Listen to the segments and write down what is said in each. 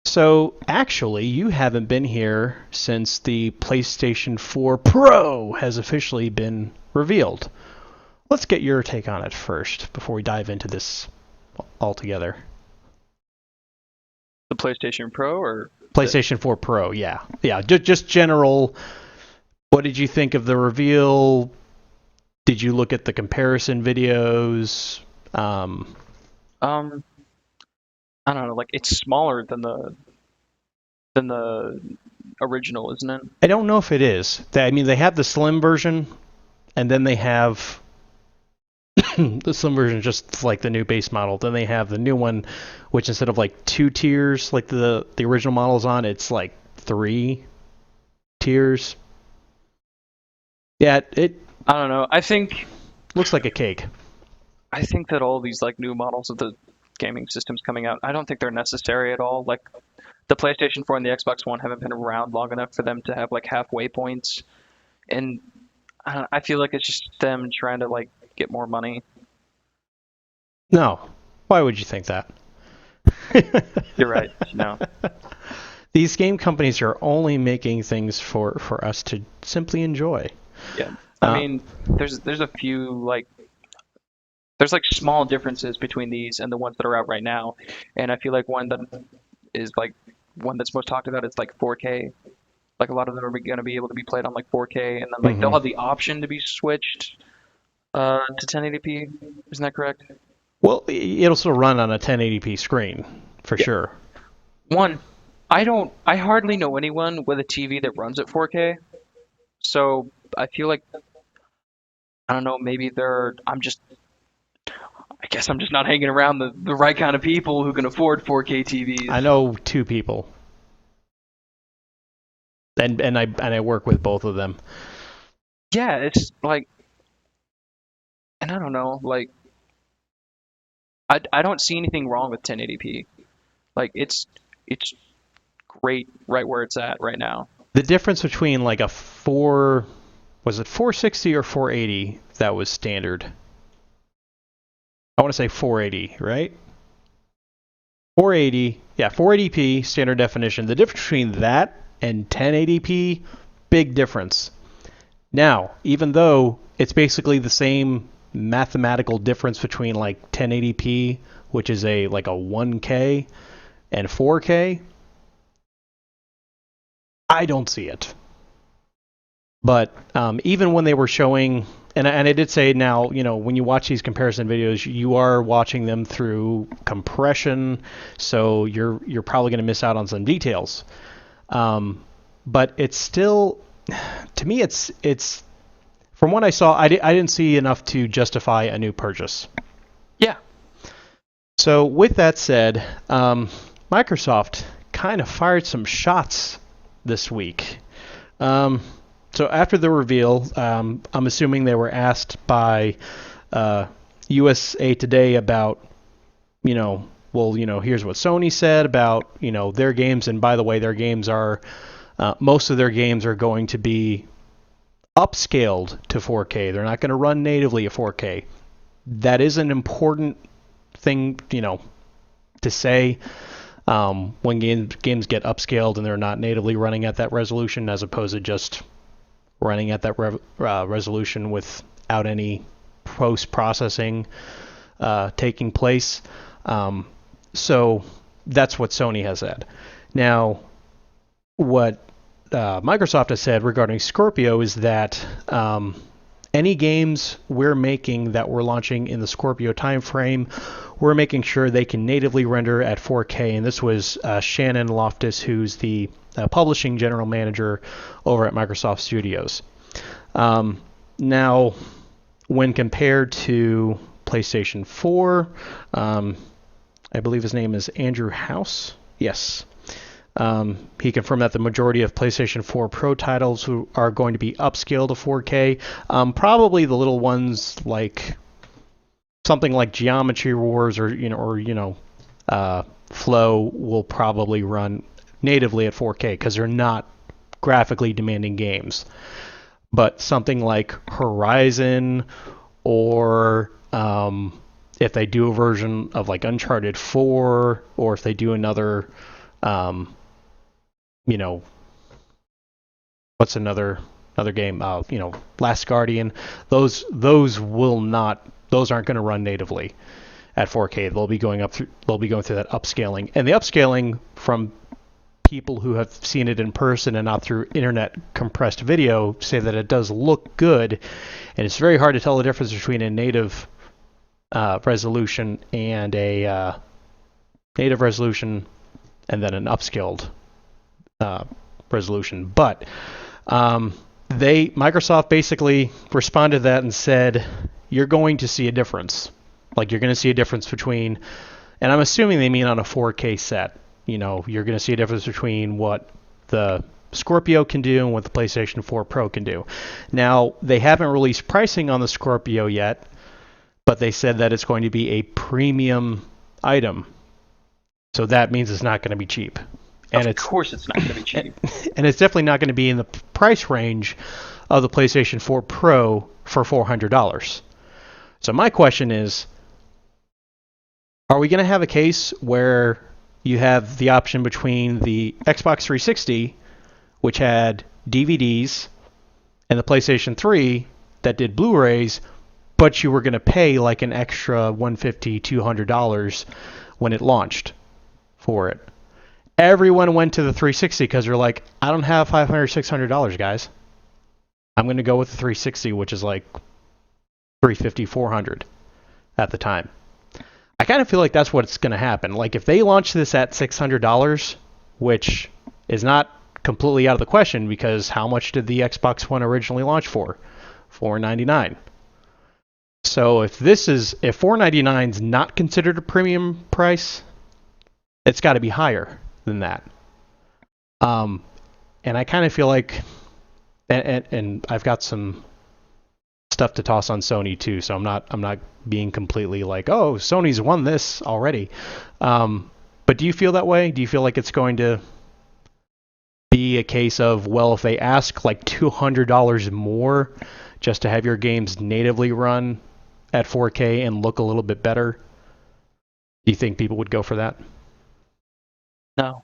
So, actually, you haven't been here since the PlayStation 4 Pro has officially been revealed. Let's get your take on it first before we dive into this altogether. The PlayStation Pro or the PlayStation 4 Pro, yeah. Yeah, just general. What did you think of the reveal? Did you look at the comparison videos? um I don't know, like it's smaller than the original, isn't it? I don't know if it is. I mean, they have the slim version, and then they have the slim version is just like the new base model. Then they have the new one, which instead of like two tiers like the original model's on, it's like three tiers. Yeah, it I don't know. looks like a cake. I think that all these like new models of the gaming systems coming out, I don't think they're necessary at all. Like the PlayStation 4 and the Xbox One haven't been around long enough for them to have like halfway points, and I feel like it's just them trying to like get more money. No, why would you think that? You're right. No. These game companies are only making things for us to simply enjoy. Yeah. I Uh, mean, there's a few like there's like small differences between these and the ones that are out right now, and I feel like one that is like one that's most talked about is like 4K. Like a lot of them are going to be able to be played on like 4K, and then like they'll mhm. have the option to be switched to 1080p. Isn't that correct? Well, it'll still run on a 1080p screen for Yeah. sure. One, I hardly know anyone with a TV that runs at 4K, so I feel like I don't know, maybe I guess I'm just not hanging around the right kind of people who can afford 4K I TVs. know two people, and I work with both of them. Yeah, it's like, and I don't know, like I don't see anything wrong with 1080p. Like it's great right where it's at right now. The difference between like a four was it 460 or 480 that was standard. I want to say 480, right? 480, yeah, 480p standard definition. The difference between that and 1080p, big difference. Now, even though it's basically the same mathematical difference between like 1080p, which is a like a 1K, and 4K, I don't see it. But even when they were showing, and I did say now, when you watch these comparison videos, you are watching them through compression, so you're probably going to miss out on some details. But it's still, to me, it's from what I saw, I didn't see enough to justify a new purchase. Yeah. So with that said, Microsoft kind of fired some shots this week. Um, so after the reveal, I'm assuming they were asked by USA Today about, well, here's what Sony said about, their games, and by the way, their games are most of their games are going to be upscaled to 4K. They're not going to run natively at 4K. That is an important thing, to say when games get upscaled and they're not natively running at that resolution, as opposed to just running at that resolution without any post processing taking place. So that's what Sony has said. Now, what Microsoft has said regarding Scorpio is that any games we're making that we're launching in the Scorpio timeframe, we're making sure they can natively render at 4K. And this was Shannon Loftus, who's the publishing general manager over at Microsoft Studios. Now, when compared to PlayStation 4, I believe his name is Andrew House. Yes. He confirmed that the majority of PlayStation 4 Pro titles are going to be upscaled to 4K. Probably the little ones like something like Geometry Wars or Flow will probably run natively at 4K because they're not graphically demanding games. But something like Horizon or if they do a version of like Uncharted 4 or if they do another Um, you know, what's another game? Last Guardian. Those aren't going to run natively at 4K. They'll be going through that upscaling, and the upscaling from people who have seen it in person and not through internet compressed video say that it does look good, and it's very hard to tell the difference between a native resolution and a native resolution and then an upscaled resolution. But Microsoft basically responded to that and said, you're going to see a difference. Like, you're going to see a difference between, and I'm assuming they mean on a 4K set. You're going to see a difference between what the Scorpio can do and what the PlayStation 4 Pro can do. Now, they haven't released pricing on the Scorpio yet, but they said that it's going to be a premium item. So that means it's not going to be cheap. And of course it's not going to be cheap. And it's definitely not going to be in the price range of the PlayStation 4 Pro for $400. So my question is, are we going to have a case where you have the option between the Xbox 360, which had DVDs, and the PlayStation 3 that did Blu-rays, but you were going to pay like an extra $150, $200 when it launched for it? Everyone went to the 360 because they're like, I don't have $500, $600, guys. I'm going to go with the 360, which is like $350, $400 at the time. I kind of feel like that's what's going to happen. Like, if they launch this at $600, which is not completely out of the question, because how much did the Xbox One originally launch for? $499. So if $499 is not considered a premium price, it's got to be higher than that. And I kind of feel like, and I've got some stuff to toss on Sony too, so I'm not being completely like, oh, Sony's won this already. But do you feel that way? Do you feel like it's going to be a case of, well, if they ask like $200 more just to have your games natively run at 4K and look a little bit better, do you think people would go for that? No,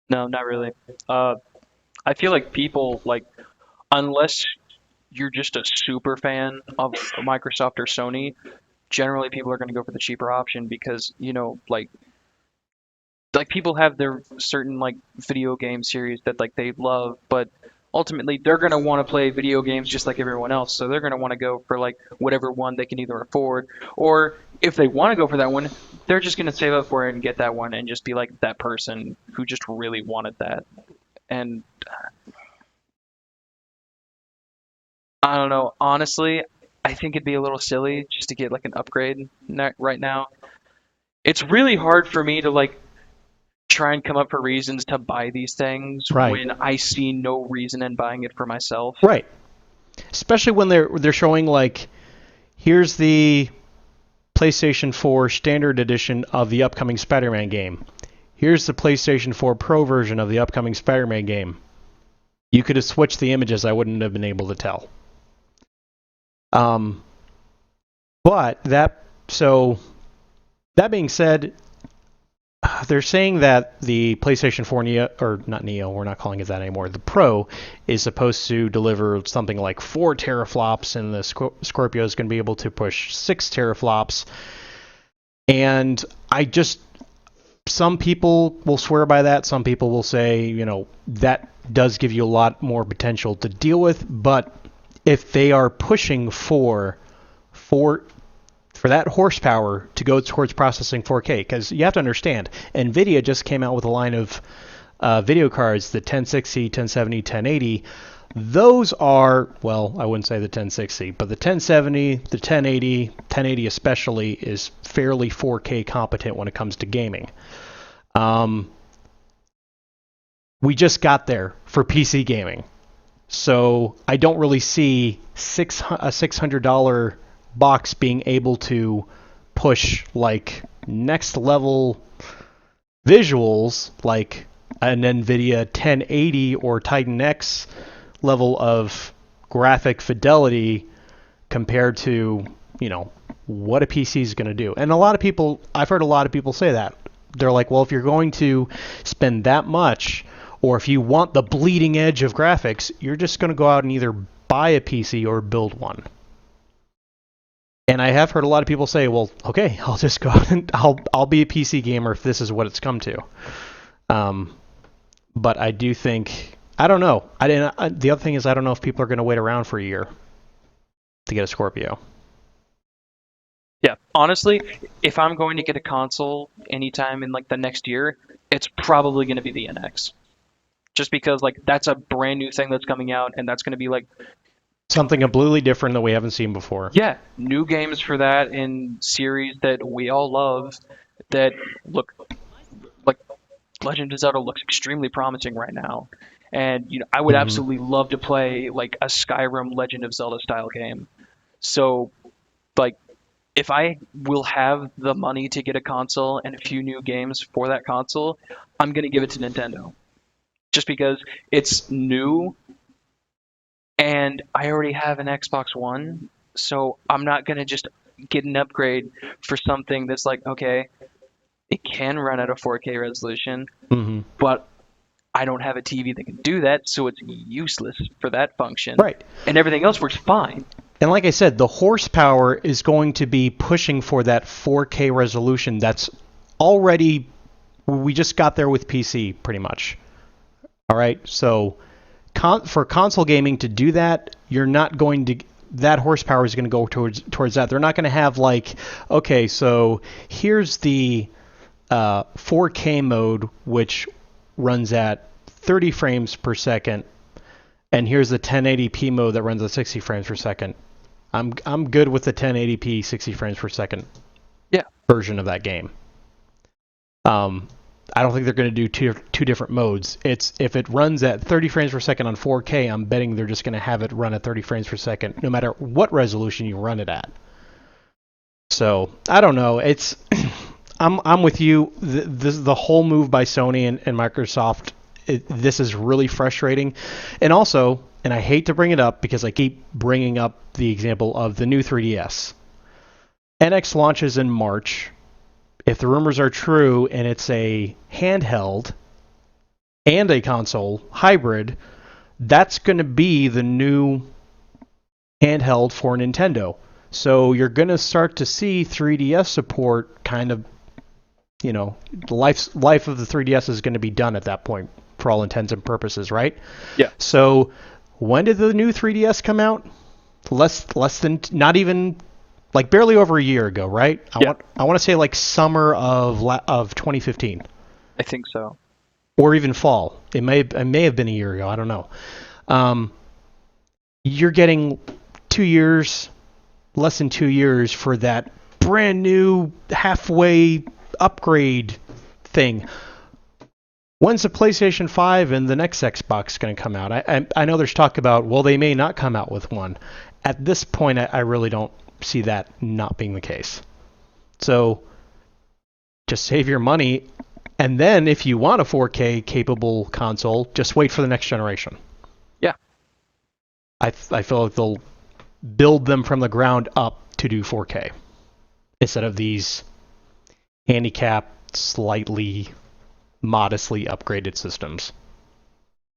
not really. I feel like people, like, unless you're just a super fan of Microsoft or Sony, generally people are going to go for the cheaper option because, like people have their certain like video game series that like they love, but ultimately they're going to want to play video games just like everyone else. So they're going to want to go for like whatever one they can either afford, or if they want to go for that one, they're just going to save up for it and get that one and just be like that person who just really wanted that. And I don't know, honestly, I think it'd be a little silly just to get like an upgrade right now. It's really hard for me to like try and come up for reasons to buy these things Right. when I see no reason in buying it for myself. Right. Especially when they're showing like, here's the PlayStation 4 Standard Edition of the upcoming Spider-Man game. Here's the PlayStation 4 Pro version of the upcoming Spider-Man game. You could have switched the images. I wouldn't have been able to tell. But that being said, they're saying that the PlayStation 4 Neo, or not Neo, we're not calling it that anymore, the Pro is supposed to deliver something like 4 teraflops, and the Scorpio is going to be able to push 6 teraflops. And some people will swear by that. Some people will say, that does give you a lot more potential to deal with. But if they are pushing for that horsepower to go towards processing 4K, because you have to understand, NVIDIA just came out with a line of video cards, the 1060, 1070, 1080. Those are, well, I wouldn't say the 1060, but the 1070, the 1080 especially, is fairly 4K competent when it comes to gaming. We just got there for PC gaming. So I don't really see a $600 box being able to push like next level visuals like an NVIDIA 1080 or Titan X level of graphic fidelity compared to, what a PC is going to do. And I've heard a lot of people say that. they're like, well, if you're going to spend that much, or if you want the bleeding edge of graphics, you're just going to go out and either buy a PC or build one. And I have heard a lot of people say, well, okay, I'll just go out and I'll be a PC gamer if this is what it's come to. But I do think, I don't know. The other thing is, I don't know if people are going to wait around for a year to get a Scorpio. Yeah, honestly, if I'm going to get a console anytime in like the next year, it's probably going to be the NX. Just because like that's a brand new thing that's coming out, and that's going to be like, Something completely different that we haven't seen before. yeah, new games for that in series that we all love that look like Legend of Zelda looks extremely promising right now. And I would Hmm. absolutely love to play like a Skyrim Legend of Zelda style game. So like if I will have the money to get a console and a few new games for that console, I'm going to give it to Nintendo. Just because it's new and I already have an Xbox One, so I'm not going to just get an upgrade for something that's like, okay, it can run at a 4K resolution, Hmm. but I don't have a TV that can do that, so it's useless for that function. Right. And everything else works fine. And like I said, the horsepower is going to be pushing for that 4K resolution that's already, we just got there with PC pretty much. All right. So for console gaming to do that, you're not going to, that horsepower is going to go towards that. They're not going to have like, okay, so here's the 4K mode, which runs at 30 frames per second, and here's the 1080p mode that runs at 60 frames per second. I'm good with the 1080p 60 frames per second Yeah. version of that game. I don't think they're going to do two different modes. It's if it runs at 30 frames per second on 4K, I'm betting they're just going to have it run at 30 frames per second, no matter what resolution you run it at. So I don't know. It's I'm with you. The whole move by Sony and Microsoft. This is really frustrating, and also, and I hate to bring it up because I keep bringing up the example of the new 3DS. NX launches in March. If the rumors are true and it's a handheld and a console hybrid, that's going to be the new handheld for Nintendo. So you're going to start to see 3DS support kind of, the life of the 3DS is going to be done at that point for all intents and purposes, right? Yeah. So when did the new 3DS come out? Less than, not even, like barely over a year ago, right? Yeah. I want to say like summer of 2015, I think so. or even fall. It may have been a year ago. I don't know. You're getting 2 years, less than 2 years for that brand new halfway upgrade thing. When's the PlayStation 5 and the next Xbox going to come out? I know there's talk about, well, they may not come out with one. At this point, I really don't see that not being the case. So just save your money, and then if you want a 4K capable console, just wait for the next generation. Yeah. I feel like they'll build them from the ground up to do 4K instead of these handicapped, slightly modestly upgraded systems.